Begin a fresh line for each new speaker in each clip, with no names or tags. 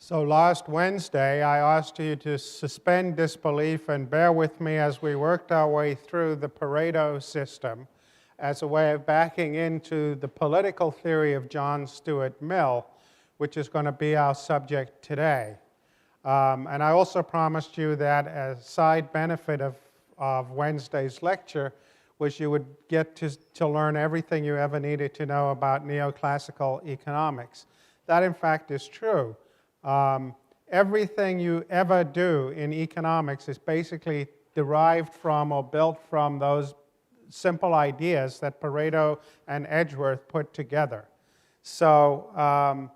So last Wednesday, I asked you to suspend disbelief and bear with me as we worked our way through the Pareto system as a way of backing into the political theory of John Stuart Mill, which is going to be our subject today. And I also promised you that a side benefit of Wednesday's lecture was you would get to learn everything you ever needed to know about neoclassical economics. That, in fact, is true. Everything you ever do in economics is basically derived from or built from those simple ideas that Pareto and Edgeworth put together. So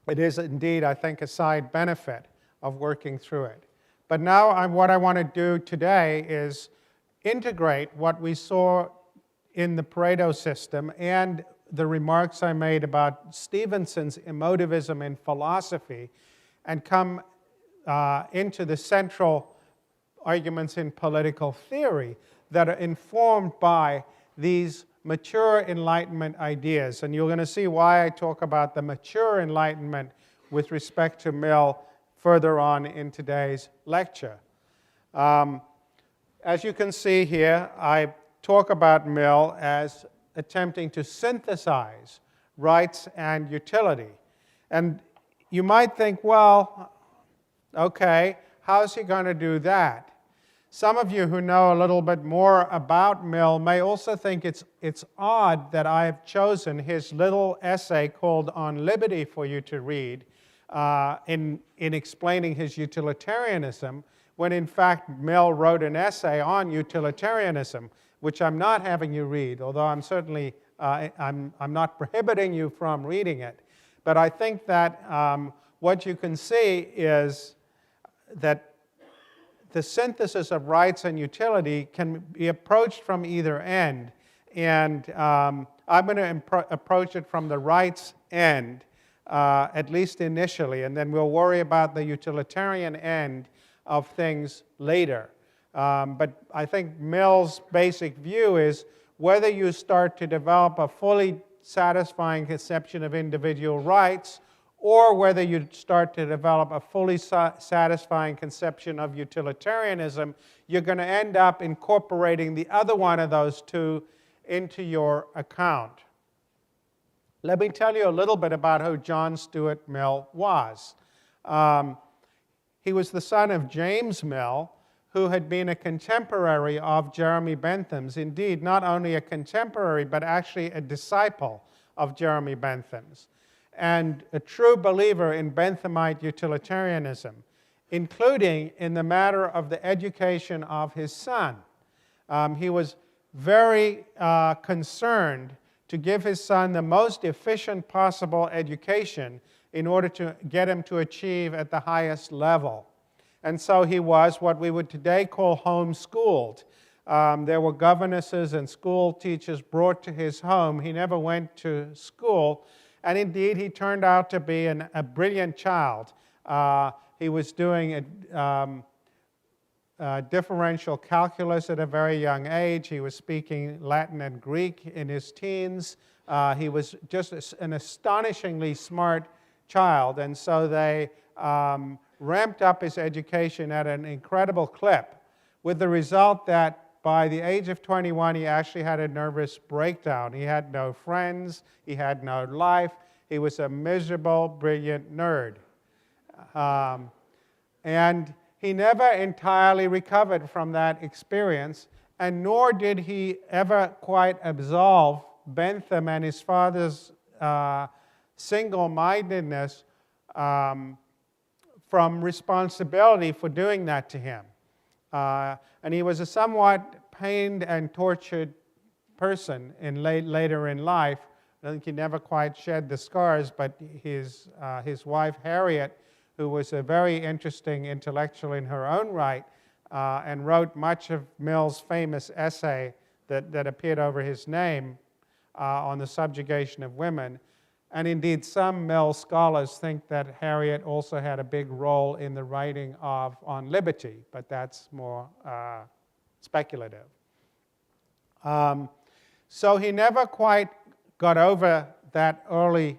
it is indeed, I think, a side benefit of working through it. But now what I want to do today is integrate what we saw in the Pareto system and the remarks I made about Stevenson's emotivism in philosophy and come into the central arguments in political theory that are informed by these mature Enlightenment ideas. And you're going to see why I talk about the mature Enlightenment with respect to Mill further on in today's lecture. As you can see here, I talk about Mill as attempting to synthesize rights and utility. And you might think, well, okay, how's he going to do that? Some of you who know a little bit more about Mill may also think it's odd that I have chosen his little essay called On Liberty for you to read in explaining his utilitarianism, when in fact Mill wrote an essay on utilitarianism, which I'm not having you read, although I'm certainly, I'm not prohibiting you from reading it. But I think that what you can see is that the synthesis of rights and utility can be approached from either end. And I'm going to approach it from the rights end, at least initially, and then we'll worry about the utilitarian end of things later. But I think Mill's basic view is whether you start to develop a fully satisfying conception of individual rights or whether you start to develop a fully satisfying conception of utilitarianism, you're going to end up incorporating the other one of those two into your account. Let me tell you a little bit about who John Stuart Mill was. He was the son of James Mill, who had been a contemporary of Jeremy Bentham's. Indeed, not only a contemporary, but actually a disciple of Jeremy Bentham's, and a true believer in Benthamite utilitarianism, including in the matter of the education of his son. He was very concerned to give his son the most efficient possible education in order to get him to achieve at the highest level. And so he was what we would today call homeschooled. There were governesses and school teachers brought to his home. He never went to school. And indeed, he turned out to be a brilliant child. He was doing differential calculus at a very young age. He was speaking Latin and Greek in his teens. He was just an astonishingly smart child. And so they ramped up his education at an incredible clip, with the result that by the age of 21, he actually had a nervous breakdown. He had no friends. He had no life. He was a miserable, brilliant nerd. And he never entirely recovered from that experience, and nor did he ever quite absolve Bentham and his father's single-mindedness from responsibility for doing that to him. And he was a somewhat pained and tortured person later in life. I think he never quite shed the scars, but his wife, Harriet, who was a very interesting intellectual in her own right, and wrote much of Mill's famous essay that appeared over his name on the subjugation of women. And indeed, some Mill scholars think that Harriet also had a big role in the writing of On Liberty, but that's more speculative. So he never quite got over that early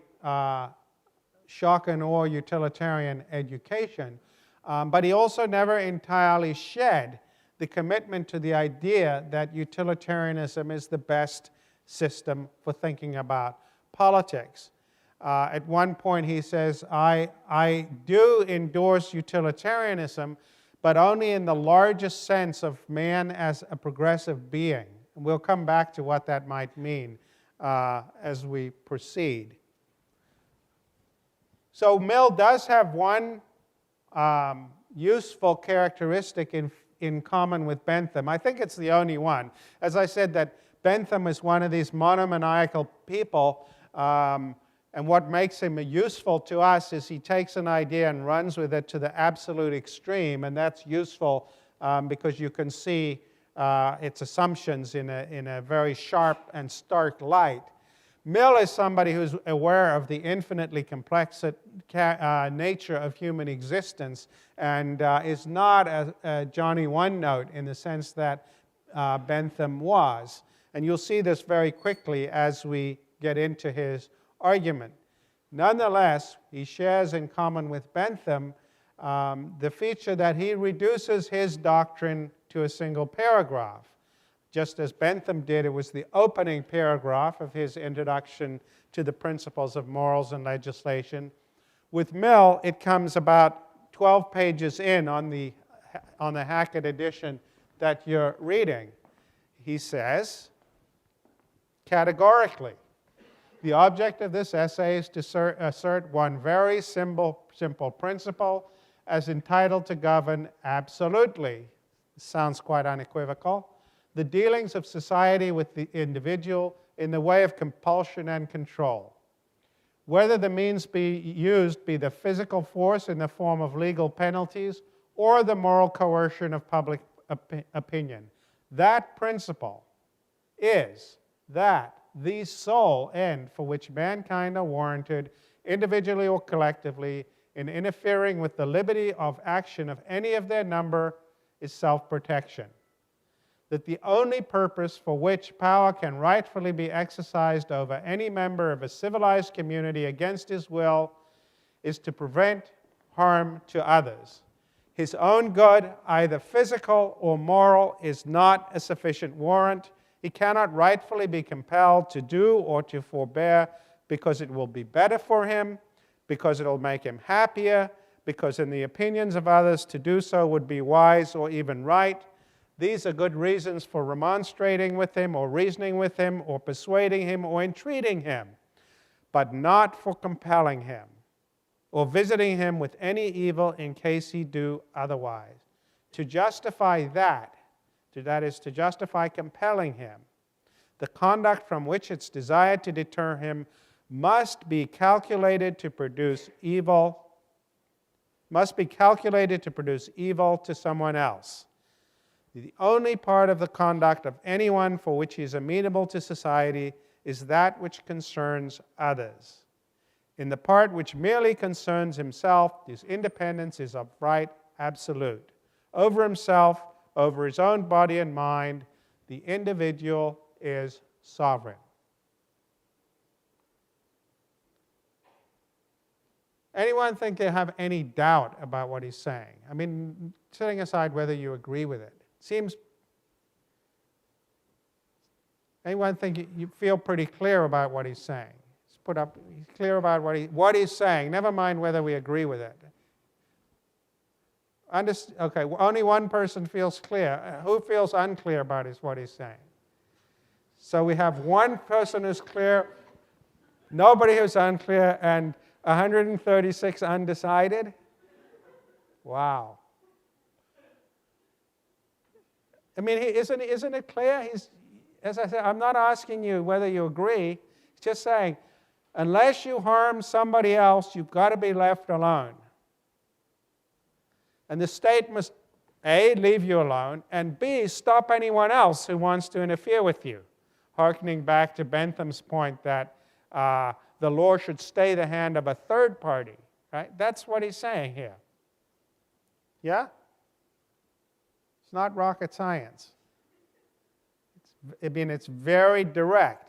shock and awe utilitarian education. But he also never entirely shed the commitment to the idea that utilitarianism is the best system for thinking about politics. At one point he says, I do endorse utilitarianism, but only in the largest sense of man as a progressive being. And we'll come back to what that might mean as we proceed. So Mill does have one useful characteristic in common with Bentham. I think it's the only one. As I said, that Bentham is one of these monomaniacal people, and what makes him useful to us is he takes an idea and runs with it to the absolute extreme, and that's useful because you can see its assumptions in a very sharp and stark light. Mill is somebody who's aware of the infinitely complex nature of human existence and is not a Johnny One-Note in the sense that Bentham was. And you'll see this very quickly as we get into his argument. Nonetheless, he shares in common with Bentham the feature that he reduces his doctrine to a single paragraph. Just as Bentham did, it was the opening paragraph of his introduction to the principles of morals and legislation. With Mill, it comes about 12 pages in on the Hackett edition that you're reading. He says, categorically, the object of this essay is to assert one very simple principle as entitled to govern absolutely. Sounds quite unequivocal. The dealings of society with the individual in the way of compulsion and control. Whether the means used be the physical force in the form of legal penalties or the moral coercion of public opinion. That principle is that the sole end for which mankind are warranted, individually or collectively, in interfering with the liberty of action of any of their number is self-protection. That the only purpose for which power can rightfully be exercised over any member of a civilized community against his will is to prevent harm to others. His own good, either physical or moral, is not a sufficient warrant. He cannot rightfully be compelled to do or to forbear because it will be better for him, because it will make him happier, because in the opinions of others to do so would be wise or even right. These are good reasons for remonstrating with him or reasoning with him or persuading him or entreating him, but not for compelling him or visiting him with any evil in case he do otherwise. To justify that is to justify compelling him, the conduct from which it's desired to deter him must be calculated to produce evil, to someone else. The only part of the conduct of anyone for which he is amenable to society is that which concerns others. In the part which merely concerns himself, his independence is of right absolute. Over himself, over his own body and mind, the individual is sovereign. Anyone think they have any doubt about what he's saying? I mean, setting aside whether you agree with it. Anyone think you feel pretty clear about what he's saying? He's clear about what he's saying. Never mind whether we agree with it. Okay, only one person feels clear. Who feels unclear about what he's saying? So we have one person who's clear, nobody who's unclear, and 136 undecided? Wow. I mean, isn't it clear? As I said, I'm not asking you whether you agree. It's just saying, unless you harm somebody else, you've got to be left alone. And the state must, A, leave you alone, and B, stop anyone else who wants to interfere with you. Harkening back to Bentham's point that the law should stay the hand of a third party. Right? That's what he's saying here. Yeah? It's not rocket science. It's very direct.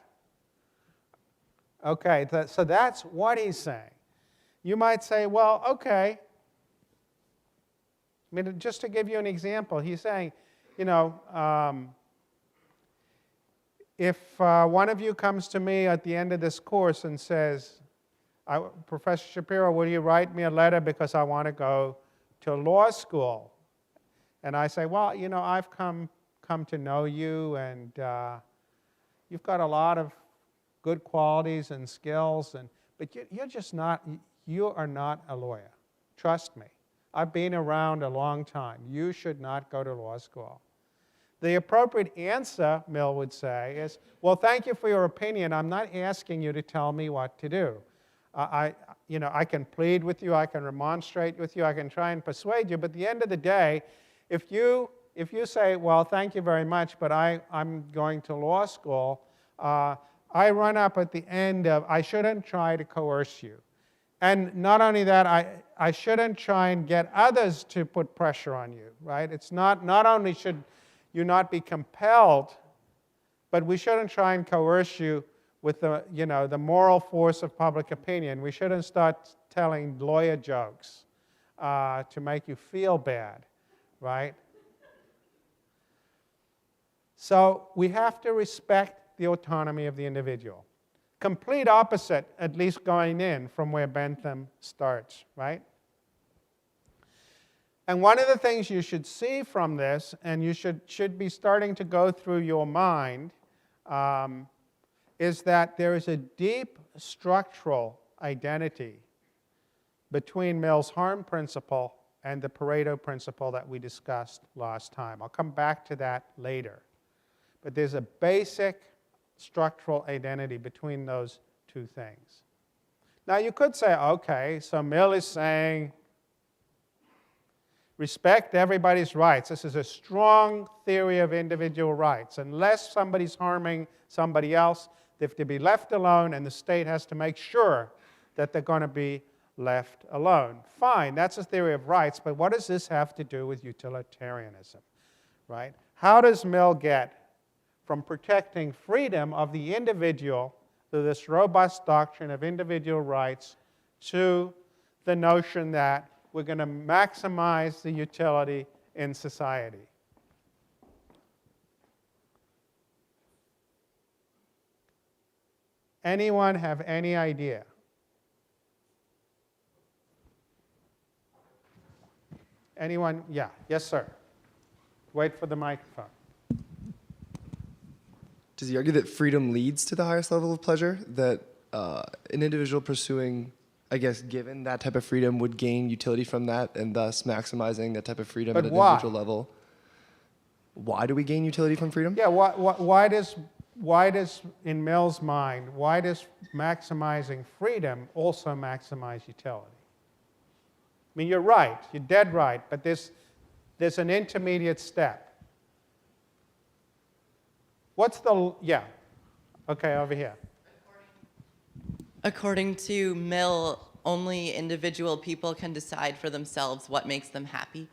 Okay, so that's what he's saying. you might say, well, okay. I mean, just to give you an example, he's saying, you know, if one of you comes to me at the end of this course and says, Professor Shapiro, will you write me a letter because I want to go to law school? And I say, well, you know, I've come to know you, and you've got a lot of good qualities and skills, but you're just not, you are not a lawyer. Trust me. I've been around a long time. You should not go to law school. The appropriate answer, Mill would say, is, well, thank you for your opinion. I'm not asking you to tell me what to do. I can plead with you. I can remonstrate with you. I can try and persuade you. But at the end of the day, if you say, well, thank you very much, but I'm going to law school, I run up at the end of, I shouldn't try to coerce you. And not only that, I shouldn't try and get others to put pressure on you, right? It's not only should you not be compelled, but we shouldn't try and coerce you with the moral force of public opinion. We shouldn't start telling lawyer jokes to make you feel bad, right? So we have to respect the autonomy of the individual. Complete opposite, at least going in, from where Bentham starts, right? And one of the things you should see from this, and you should be starting to go through your mind, is that there is a deep structural identity between Mill's harm principle and the Pareto principle that we discussed last time. I'll come back to that later. But there's a basic structural identity between those two things. Now you could say, okay, so Mill is saying respect everybody's rights. This is a strong theory of individual rights. Unless somebody's harming somebody else, they have to be left alone, and the state has to make sure that they're going to be left alone. Fine, that's a theory of rights, but what does this have to do with utilitarianism, right? How does Mill get from protecting freedom of the individual through this robust doctrine of individual rights to the notion that we're going to maximize the utility in society? Anyone have any idea? Anyone? Yeah. Yes, sir. Wait for the microphone.
Does he argue that freedom leads to the highest level of pleasure? That an individual pursuing, I guess, given that type of freedom would gain utility from that, and thus maximizing that type of freedom at an individual level? Why do we gain utility from freedom?
Yeah, why does, in Mill's mind, why does maximizing freedom also maximize utility? I mean, you're right, you're dead right, but there's an intermediate step. What's the, yeah, okay, over here.
According to Mill, only individual people can decide for themselves what makes them happy.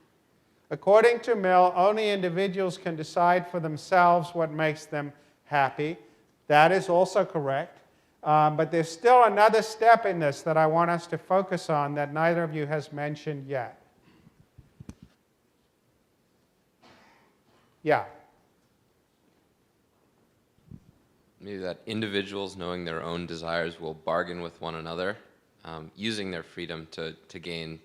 According to Mill, only individuals can decide for themselves what makes them happy. That is also correct. But there's still another step in this that I want us to focus on that neither of you has mentioned yet. Yeah.
Maybe that individuals, knowing their own desires, will bargain with one another, using their freedom to gain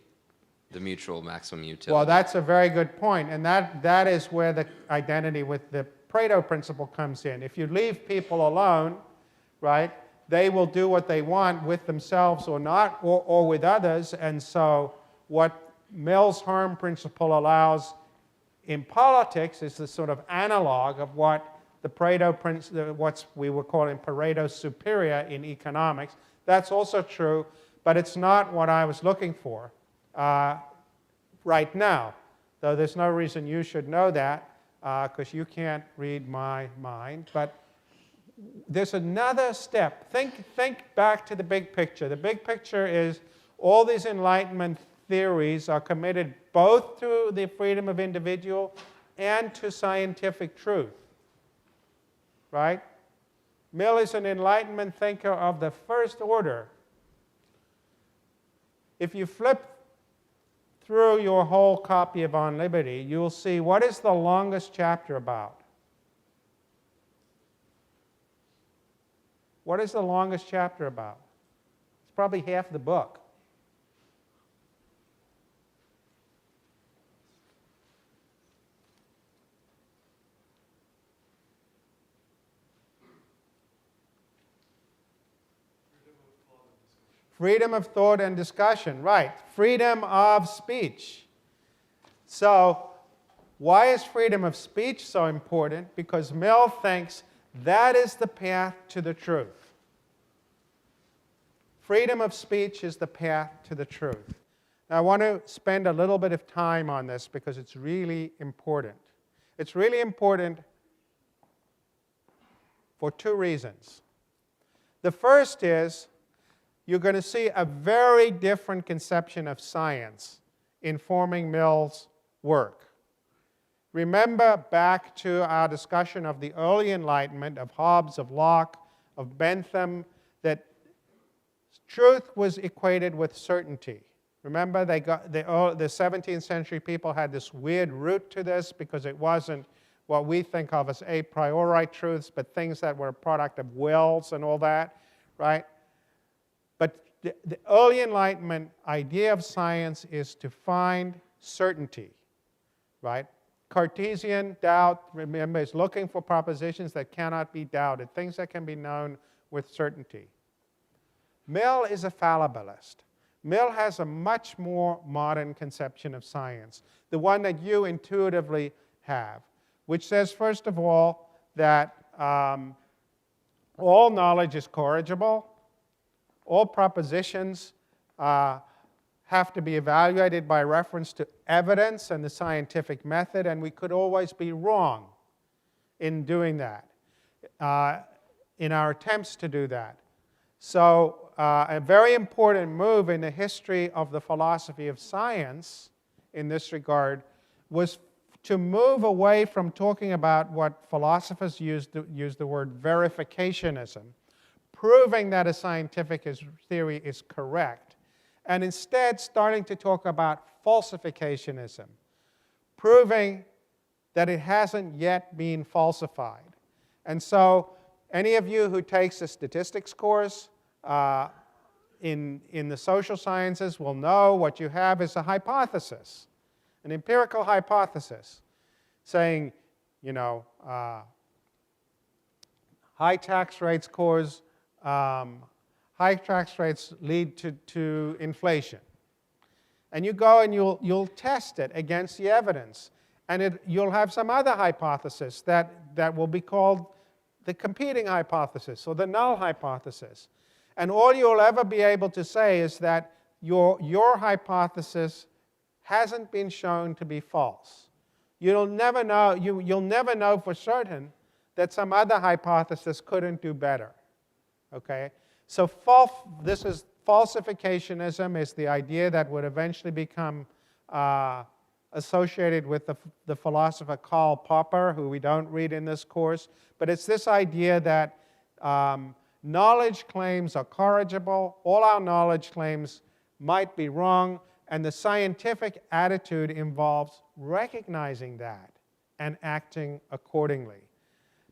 the mutual maximum utility.
Well, that's a very good point, and that is where the identity with the Pareto principle comes in. If you leave people alone, right, they will do what they want with themselves or not, or with others, and so what Mill's harm principle allows in politics is the sort of analog of what the Pareto principle, what we were calling Pareto superior in economics. That's also true, but it's not what I was looking for right now, though there's no reason you should know that because you can't read my mind. But there's another step. Think back to the big picture. The big picture is all these Enlightenment theories are committed both to the freedom of individual and to scientific truth. Right? Mill is an Enlightenment thinker of the first order. if you flip through your whole copy of On Liberty, you'll see what is the longest chapter about? What is the longest chapter about? It's probably half the book. Freedom of thought and discussion, right. Freedom of speech. So, why is freedom of speech so important? Because Mill thinks that is the path to the truth. Freedom of speech is the path to the truth. Now, I want to spend a little bit of time on this because it's really important. It's really important for two reasons. The first is you're going to see a very different conception of science informing Mill's work. Remember back to our discussion of the early Enlightenment, of Hobbes, of Locke, of Bentham, that truth was equated with certainty. Remember, the 17th century people had this weird root to this because it wasn't what we think of as a priori truths, but things that were a product of wills and all that, right? But the early Enlightenment idea of science is to find certainty, right? Cartesian doubt, remember, is looking for propositions that cannot be doubted, things that can be known with certainty. Mill is a fallibilist. Mill has a much more modern conception of science, the one that you intuitively have, which says, first of all, that all knowledge is corrigible. All propositions have to be evaluated by reference to evidence and the scientific method, and we could always be wrong in doing that, in our attempts to do that. So a very important move in the history of the philosophy of science in this regard was to move away from talking about what philosophers use the word verificationism, proving that a scientific theory is correct, and instead starting to talk about falsificationism, proving that it hasn't yet been falsified. And so any of you who takes a statistics course in the social sciences will know what you have is a hypothesis, an empirical hypothesis, saying, you know, high tax rates cause high tax rates lead to inflation. And you go and you'll test it against the evidence. And you'll have some other hypothesis that will be called the competing hypothesis or the null hypothesis. And all you'll ever be able to say is that your hypothesis hasn't been shown to be false. You'll never know for certain that some other hypothesis couldn't do better. Okay? So falsificationism is the idea that would eventually become associated with the philosopher Karl Popper, who we don't read in this course. But it's this idea that knowledge claims are corrigible, all our knowledge claims might be wrong, and the scientific attitude involves recognizing that and acting accordingly.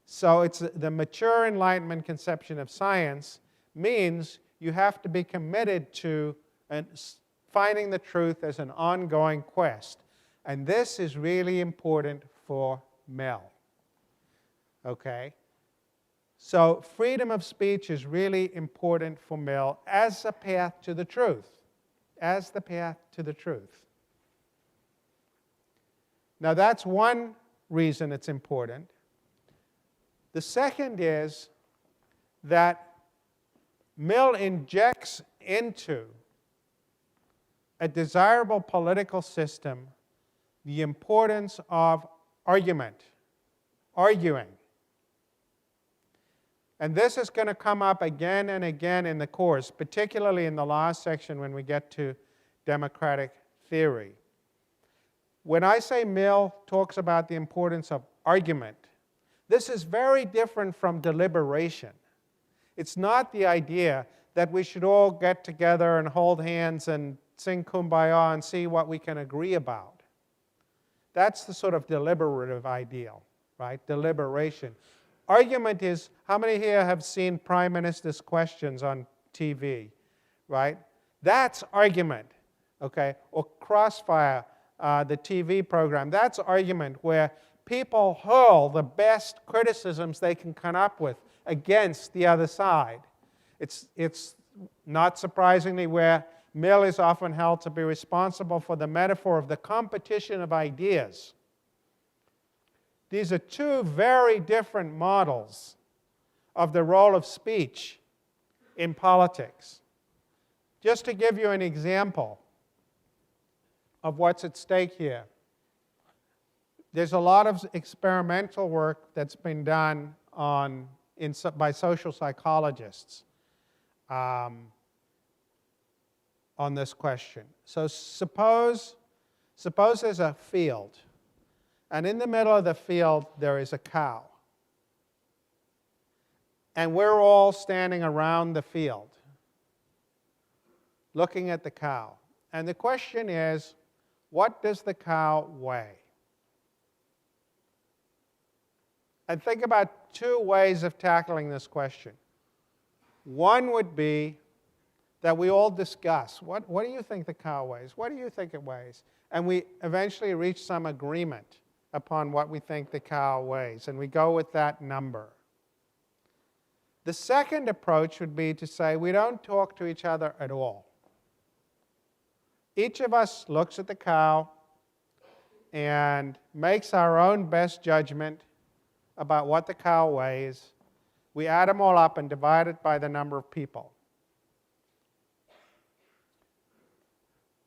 So it's the mature Enlightenment conception of science means you have to be committed to finding the truth as an ongoing quest. And this is really important for Mill. Okay? So freedom of speech is really important for Mill as a path to the truth. As the path to the truth. Now that's one reason it's important. The second is that Mill injects into a desirable political system the importance of argument, arguing. And this is going to come up again and again in the course, particularly in the last section when we get to democratic theory. When I say Mill talks about the importance of argument, this is very different from deliberation. It's not the idea that we should all get together and hold hands and sing Kumbaya and see what we can agree about. That's the sort of deliberative ideal, right? Deliberation. Argument is, how many here have seen Prime Minister's Questions on TV, right? That's argument, okay? Or Crossfire, the TV program. That's argument where people hurl the best criticisms they can come up with against the other side. It's not surprisingly where Mill is often held to be responsible for the metaphor of the competition of ideas. These are two very different models of the role of speech in politics. Just to give you an example of what's at stake here, there's a lot of experimental work that's been done by social psychologists on this question. So suppose there's a field, and in the middle of the field there is a cow. And we're all standing around the field, looking at the cow. And the question is, what does the cow weigh? And think about two ways of tackling this question. One would be that we all discuss, what do you think the cow weighs? What do you think it weighs? And we eventually reach some agreement upon what we think the cow weighs, and we go with that number. The second approach would be to say we don't talk to each other at all. Each of us looks at the cow and makes our own best judgment about what the cow weighs. We add them all up and divide it by the number of people.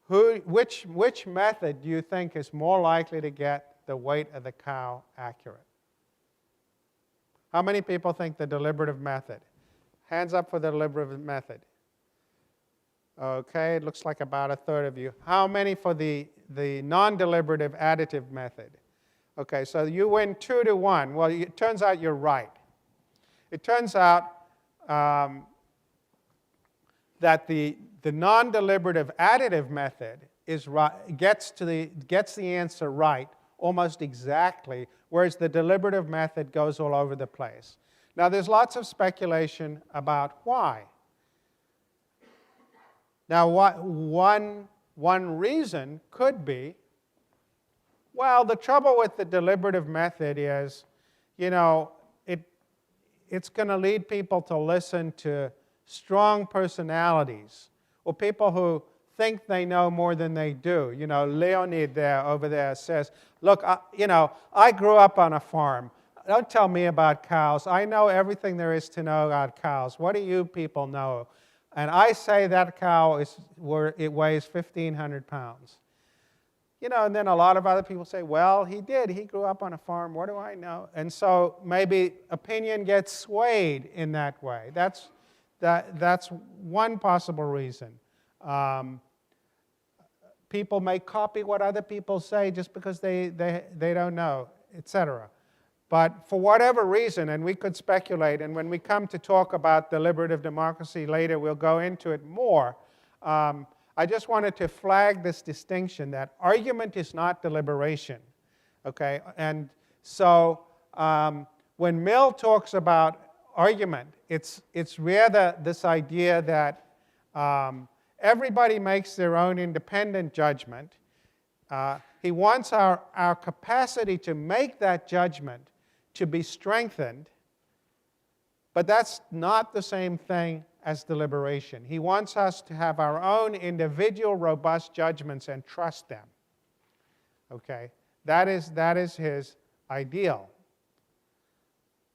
Which method do you think is more likely to get the weight of the cow accurate? How many people think the deliberative method? Hands up for the deliberative method. Okay, it looks like about a third of you. How many for the non-deliberative additive method? Okay, so you win 2-1. Well, it turns out you're right. It turns out that the non-deliberative additive method gets the answer right almost exactly, whereas the deliberative method goes all over the place. Now, there's lots of speculation about why. Now, one reason could be, well, the trouble with the deliberative method is, it's going to lead people to listen to strong personalities or people who think they know more than they do. Leonid over there says, look, I grew up on a farm. Don't tell me about cows. I know everything there is to know about cows. What do you people know? And I say that cow weighs 1,500 pounds. And then a lot of other people say, well, he did. He grew up on a farm. What do I know? And so maybe opinion gets swayed in that way. That's one possible reason. People may copy what other people say just because they don't know, etc. But for whatever reason, and we could speculate, and when we come to talk about deliberative democracy later, we'll go into it more. I just wanted to flag this distinction that argument is not deliberation. Okay? And so when Mill talks about argument, it's rather this idea that everybody makes their own independent judgment. He wants our capacity to make that judgment to be strengthened, but that's not the same thing as deliberation. He wants us to have our own individual robust judgments and trust them. Okay? That is his ideal.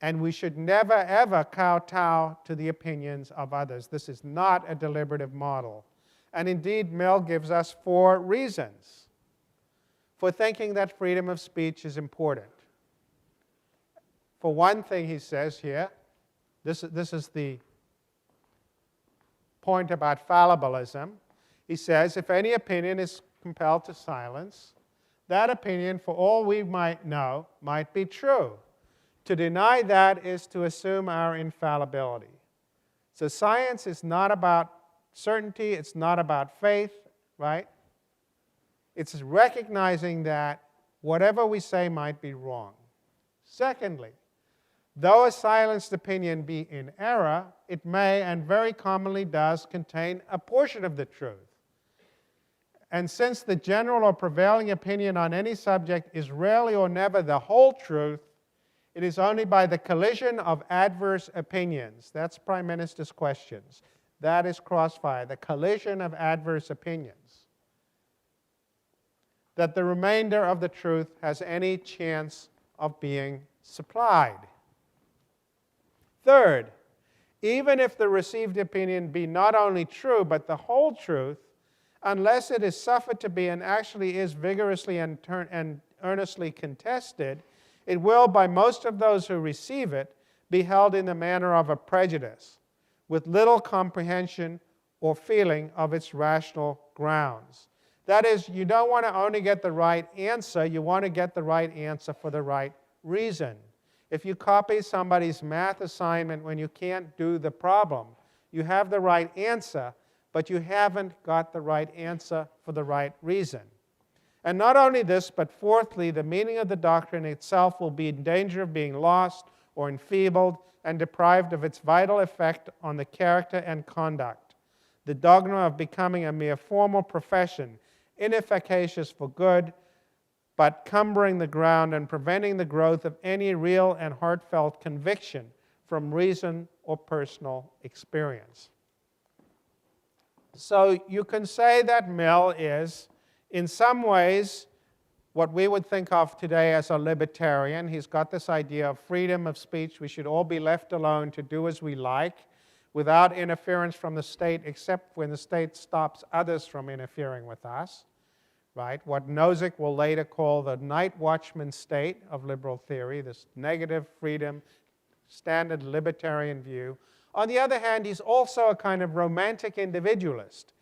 And we should never, ever kowtow to the opinions of others. This is not a deliberative model. And indeed, Mill gives us 4 reasons for thinking that freedom of speech is important. For one thing, he says here, this is the point about fallibilism. He says, if any opinion is compelled to silence, that opinion, for all we might know, might be true. To deny that is to assume our infallibility. So science is not about certainty, it's not about faith, right? It's recognizing that whatever we say might be wrong. Secondly, though a silenced opinion be in error, it may, and very commonly does, contain a portion of the truth. And since the general or prevailing opinion on any subject is rarely or never the whole truth, it is only by the collision of adverse opinions. That's Prime Minister's questions. That is crossfire, the collision of adverse opinions, that the remainder of the truth has any chance of being supplied. Third, even if the received opinion be not only true, but the whole truth, unless it is suffered to be and actually is vigorously and earnestly contested, it will, by most of those who receive it, be held in the manner of a prejudice, with little comprehension or feeling of its rational grounds. That is, you don't want to only get the right answer, you want to get the right answer for the right reason. If you copy somebody's math assignment when you can't do the problem, you have the right answer, but you haven't got the right answer for the right reason. And not only this, but fourthly, the meaning of the doctrine itself will be in danger of being lost or enfeebled and deprived of its vital effect on the character and conduct. The dogma of becoming a mere formal profession, inefficacious for good, but cumbering the ground and preventing the growth of any real and heartfelt conviction from reason or personal experience. So you can say that Mill is, in some ways, what we would think of today as a libertarian. He's got this idea of freedom of speech. We should all be left alone to do as we like without interference from the state, except when the state stops others from interfering with us. Right? What Nozick will later call the night watchman state of liberal theory, this negative freedom, standard libertarian view. On the other hand, he's also a kind of romantic individualist.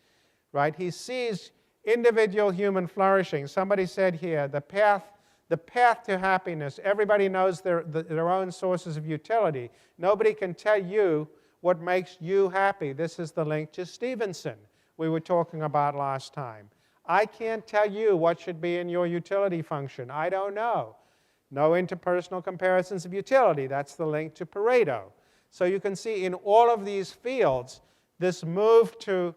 Right? He sees individual human flourishing. Somebody said here, the path to happiness. Everybody knows their own sources of utility. Nobody can tell you what makes you happy. This is the link to Stevenson we were talking about last time. I can't tell you what should be in your utility function. I don't know. No interpersonal comparisons of utility. That's the link to Pareto. So you can see in all of these fields, this move to,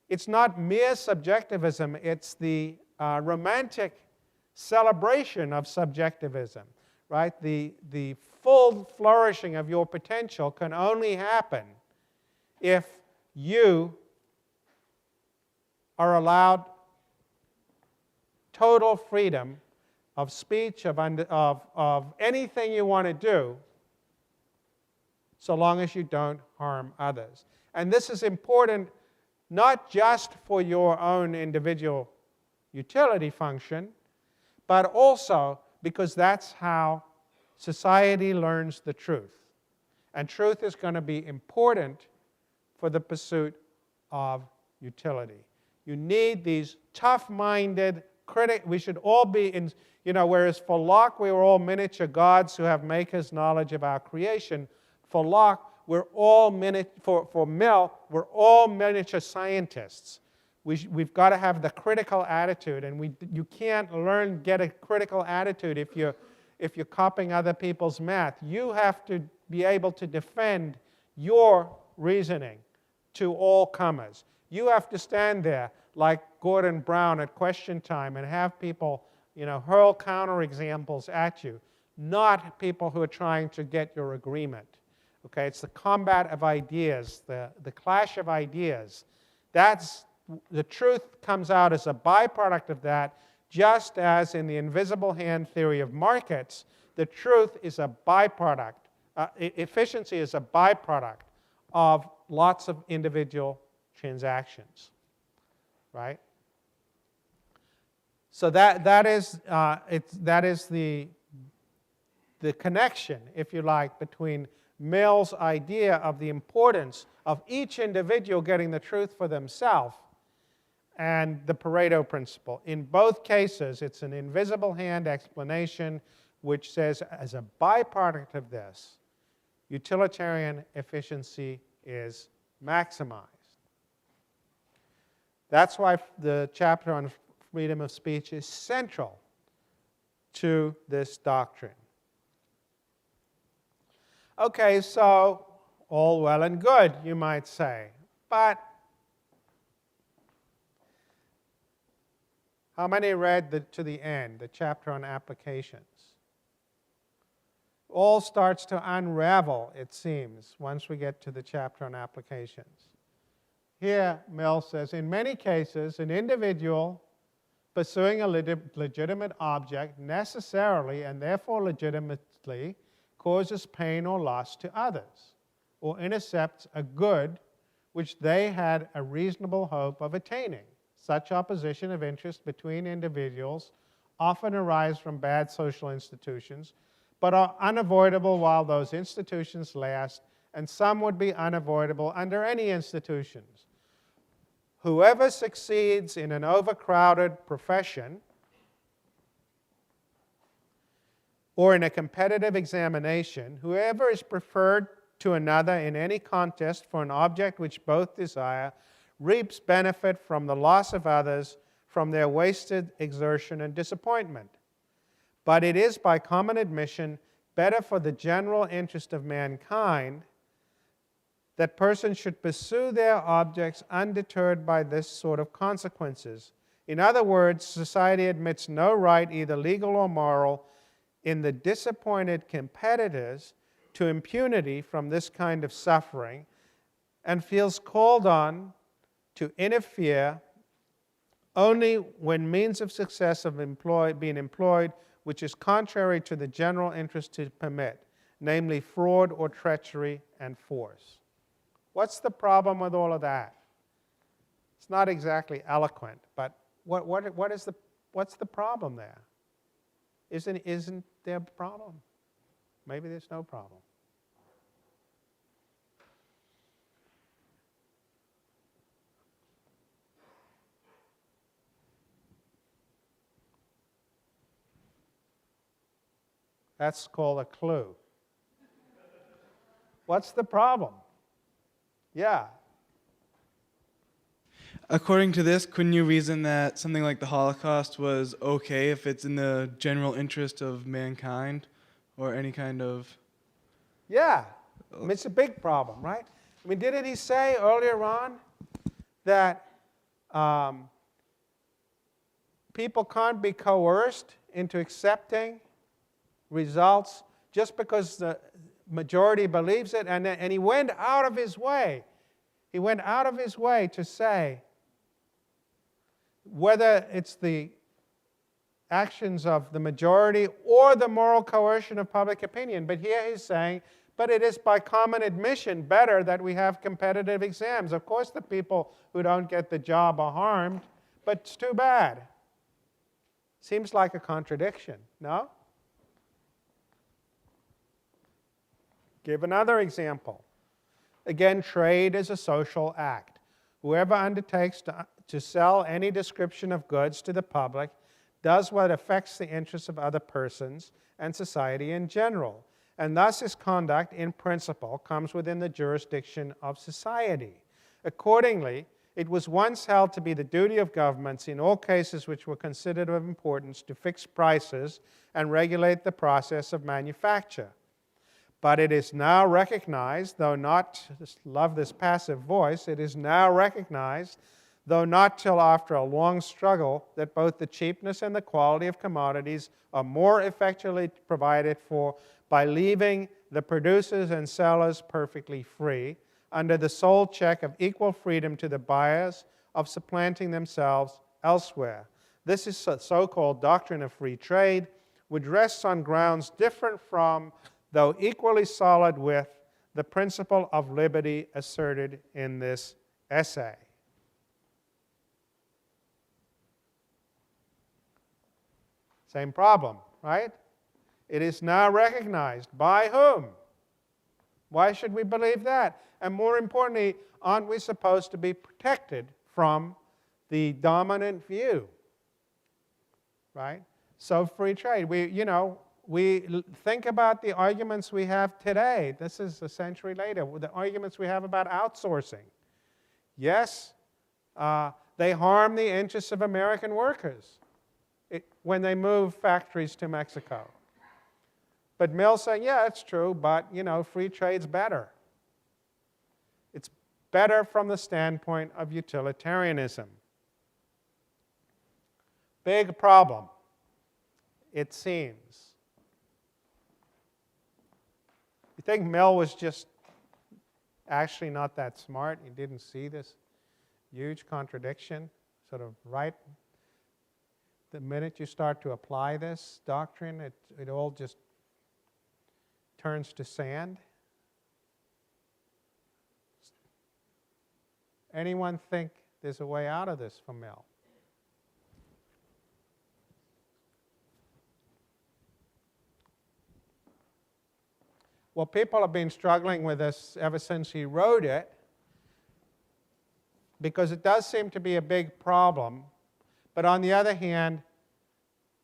it's not mere subjectivism, it's the romantic celebration of subjectivism. Right? The full flourishing of your potential can only happen if you are allowed total freedom of speech, of anything you want to do, so long as you don't harm others. And this is important not just for your own individual utility function, but also because that's how society learns the truth. And truth is going to be important for the pursuit of utility. You need these tough-minded we should all be in, whereas for Locke we were all miniature gods who have maker's knowledge of our creation, for Locke we're all for Mill we're all miniature scientists. We've got to have the critical attitude, and you can't get a critical attitude if you're copying other people's math. You have to be able to defend your reasoning to all comers. You have to stand there like Gordon Brown at question time and have people, hurl counterexamples at you, not people who are trying to get your agreement. Okay, it's the combat of ideas, the clash of ideas. The truth comes out as a byproduct of that, just as in the invisible hand theory of markets, the truth is a byproduct. Efficiency is a byproduct of lots of individual transactions. Right? So that is the connection, if you like, between Mill's idea of the importance of each individual getting the truth for themselves and the Pareto principle. In both cases, it's an invisible hand explanation which says, as a byproduct of this, utilitarian efficiency is maximized. That's why the chapter on freedom of speech is central to this doctrine. Okay, so all well and good, you might say. But how many read to the end, the chapter on applications? All starts to unravel, it seems, once we get to the chapter on applications. Here, Mill says, in many cases, an individual pursuing a legitimate object necessarily and therefore legitimately causes pain or loss to others, or intercepts a good which they had a reasonable hope of attaining. Such opposition of interest between individuals often arise from bad social institutions, but are unavoidable while those institutions last, and some would be unavoidable under any institutions. Whoever succeeds in an overcrowded profession or in a competitive examination, whoever is preferred to another in any contest for an object which both desire, reaps benefit from the loss of others, from their wasted exertion and disappointment. But it is, by common admission, better for the general interest of mankind that persons should pursue their objects undeterred by this sort of consequences. In other words, society admits no right, either legal or moral, in the disappointed competitors to impunity from this kind of suffering, and feels called on to interfere only when means of success have been employed which is contrary to the general interest to permit, namely fraud or treachery and force. What's the problem with all of that? It's not exactly eloquent, but what's the problem there? Isn't there a problem? Maybe there's no problem. That's called a clue. What's the problem? Yeah.
According to this, couldn't you reason that something like the Holocaust was okay if it's in the general interest of mankind or any kind of...
Yeah. I mean, it's a big problem, right? I mean, didn't he say earlier on that people can't be coerced into accepting results just because the majority believes it? And he went out of his way. He went out of his way to say whether it's the actions of the majority or the moral coercion of public opinion. But here he's saying, but it is by common admission better that we have competitive exams. Of course the people who don't get the job are harmed, but it's too bad. Seems like a contradiction, no? Give another example. Again, trade is a social act. Whoever undertakes to sell any description of goods to the public does what affects the interests of other persons and society in general, and thus his conduct, in principle, comes within the jurisdiction of society. Accordingly, it was once held to be the duty of governments in all cases which were considered of importance to fix prices and regulate the process of manufacture. But it is now recognized, though not, love this passive voice, it is now recognized, though not till after a long struggle, that both the cheapness and the quality of commodities are more effectually provided for by leaving the producers and sellers perfectly free, under the sole check of equal freedom to the buyers of supplanting themselves elsewhere. This is the so-called doctrine of free trade, which rests on grounds different from, though equally solid with, the principle of liberty asserted in this essay. Same problem, right? It is now recognized. By whom? Why should we believe that? And more importantly, aren't we supposed to be protected from the dominant view? Right? So free trade. We think about the arguments we have today. This is a century later. The arguments we have about outsourcing. Yes, they harm the interests of American workers when they move factories to Mexico. But Mill's saying, yeah, it's true, but free trade's better. It's better from the standpoint of utilitarianism. Big problem, it seems. You think Mill was just actually not that smart? He didn't see this huge contradiction, sort of right the minute you start to apply this doctrine, it all just turns to sand? Anyone think there's a way out of this for Mill? Well, people have been struggling with this ever since he wrote it, because it does seem to be a big problem. But on the other hand,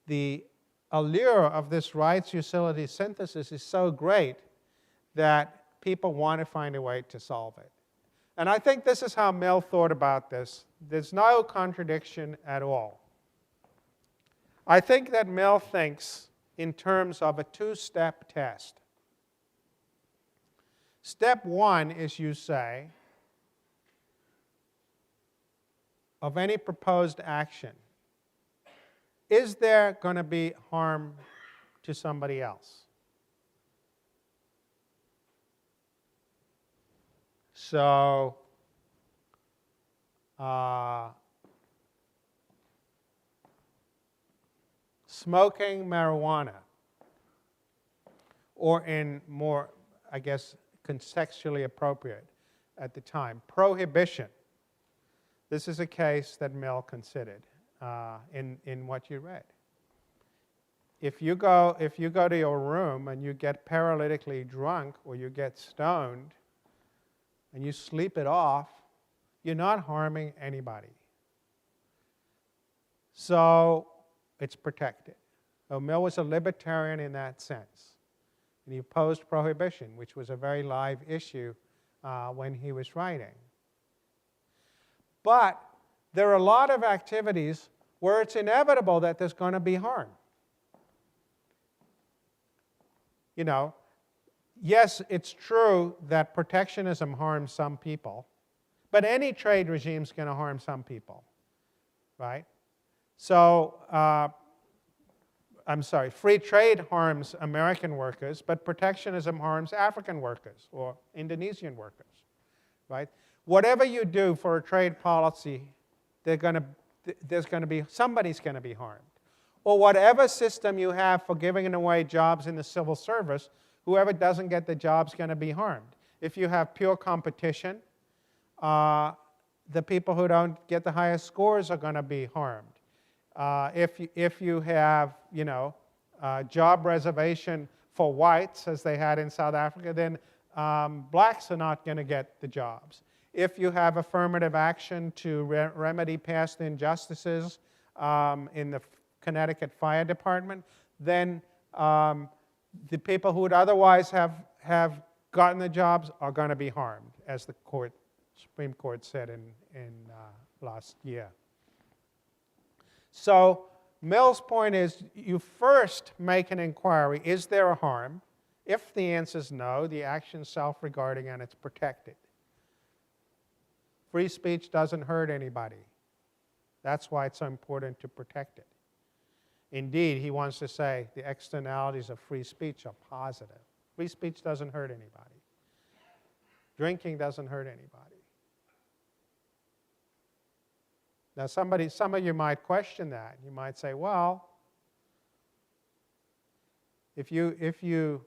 the allure of this rights-utility synthesis is so great that people want to find a way to solve it. And I think this is how Mill thought about this. There's no contradiction at all. I think that Mill thinks in terms of a two-step test. Step one is, you say, of any proposed action, is there going to be harm to somebody else? So, smoking marijuana, or in more, I guess, contextually appropriate at the time, prohibition. This is a case that Mill considered in what you read. If you go to your room and you get paralytically drunk, or you get stoned, and you sleep it off, you're not harming anybody. So it's protected. So Mill was a libertarian in that sense. And he opposed prohibition, which was a very live issue when he was writing. But there are a lot of activities where it's inevitable that there's going to be harm. Yes, it's true that protectionism harms some people, but any trade regime is going to harm some people, right? So, I'm sorry, free trade harms American workers, but protectionism harms African workers or Indonesian workers, right? Whatever you do for a trade policy, somebody's going to be harmed. Or whatever system you have for giving away jobs in the civil service, whoever doesn't get the job is going to be harmed. If you have pure competition, the people who don't get the highest scores are going to be harmed. If you have, job reservation for whites, as they had in South Africa, then blacks are not going to get the jobs. If you have affirmative action to remedy past injustices in the Connecticut Fire Department, then the people who would otherwise have gotten the jobs are going to be harmed, as the Supreme Court said in last year. So Mill's point is, you first make an inquiry, is there a harm? If the answer is no, the action is self-regarding and it's protected. Free speech doesn't hurt anybody. That's why it's so important to protect it. Indeed, he wants to say the externalities of free speech are positive. Free speech doesn't hurt anybody. Drinking doesn't hurt anybody. Now, some of you might question that. You might say, well, if you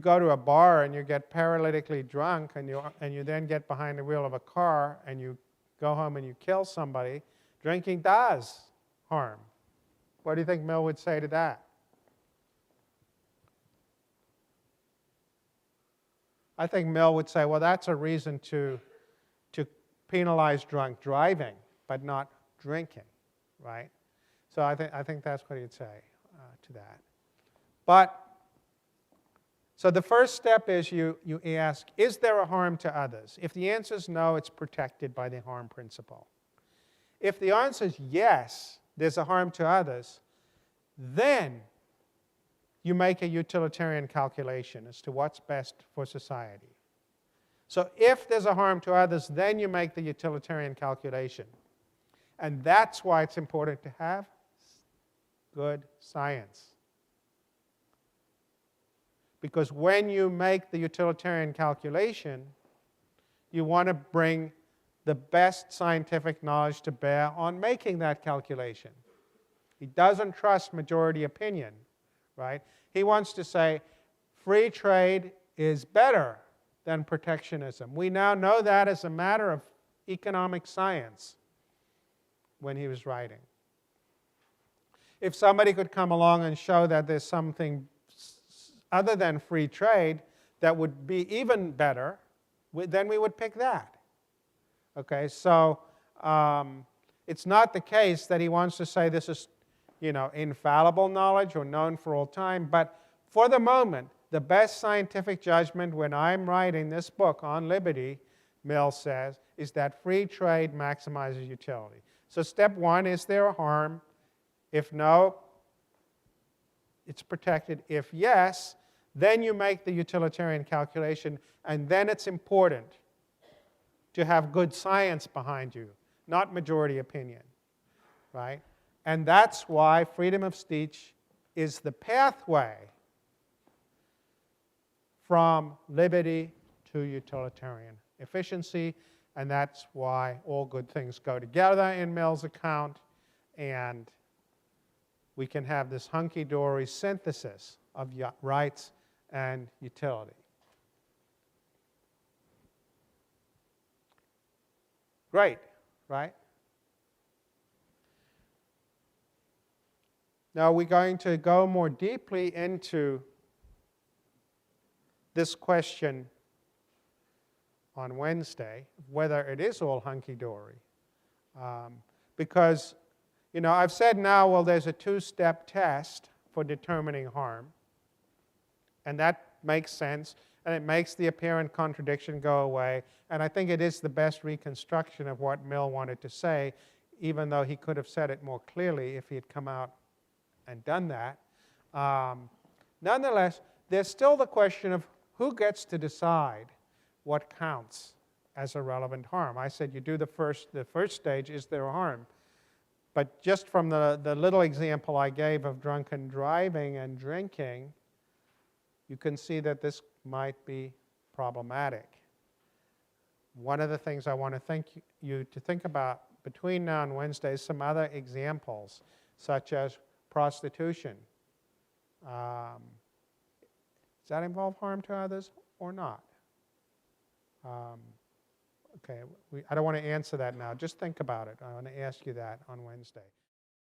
go to a bar and you get paralytically drunk and you then get behind the wheel of a car and you go home and you kill somebody, drinking does harm. What do you think Mill would say to that? I think Mill would say, well, that's a reason to penalize drunk driving, but not drinking, right? So I think that's what he'd say to that. But So the first step is you ask, is there a harm to others? If the answer is no, it's protected by the harm principle. If the answer is yes, there's a harm to others, then you make a utilitarian calculation as to what's best for society. So if there's a harm to others, then you make the utilitarian calculation. And that's why it's important to have good science. Because when you make the utilitarian calculation, you want to bring the best scientific knowledge to bear on making that calculation. He doesn't trust majority opinion, right? He wants to say free trade is better than protectionism. We now know that as a matter of economic science when he was writing. If somebody could come along and show that there's something other than free trade that would be even better, then we would pick that. Okay, so it's not the case that he wants to say this is, infallible knowledge or known for all time, but for the moment, the best scientific judgment when I'm writing this book on liberty, Mill says, is that free trade maximizes utility. So step one, is there a harm? If no, it's protected. If yes, then you make the utilitarian calculation, and then it's important to have good science behind you, not majority opinion, right? And that's why freedom of speech is the pathway from liberty to utilitarian efficiency, and that's why all good things go together in Mill's account, and we can have this hunky-dory synthesis of rights and utility. Great, right? Now we're going to go more deeply into this question on Wednesday, whether it is all hunky-dory. Because, I've said now, well, there's a two-step test for determining harm. And that makes sense, and it makes the apparent contradiction go away. And I think it is the best reconstruction of what Mill wanted to say, even though he could have said it more clearly if he had come out and done that. Nonetheless, there's still the question of who gets to decide what counts as a relevant harm. I said you do the first stage, is there a harm? But just from the little example I gave of drunken driving and drinking, you can see that this might be problematic. One of the things I want to think you to think about between now and Wednesday is some other examples, such as prostitution. Does that involve harm to others or not? Okay, I don't want to answer that now. Just think about it. I want to ask you that on Wednesday.